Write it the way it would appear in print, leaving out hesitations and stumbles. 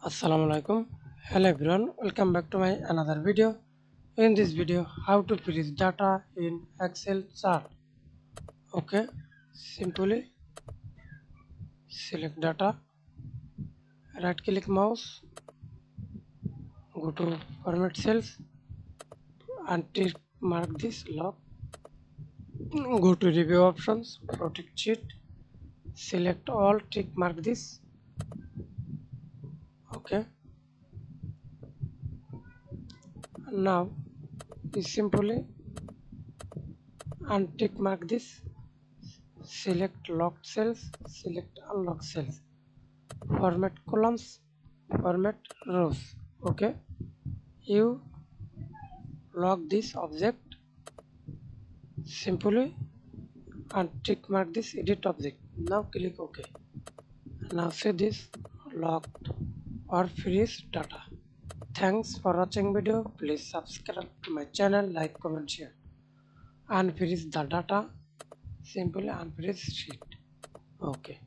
Assalamualaikum. Hello everyone, welcome back to my another video. In this video, how to freeze data in Excel chart. Okay, simply select data, right click mouse, go to format cells and tick mark this lock. Go to review options, protect sheet, select all, tick mark this. Okay, now you simply untick mark this, select locked cells, select unlocked cells, format columns, format rows. Okay, you lock this object, simply and tick mark this edit object. Now click OK. Now see this locked or freeze data. Thanks for watching video. Please subscribe to my channel, like, comment, share. Unfreeze the data, simply unfreeze sheet. Okay.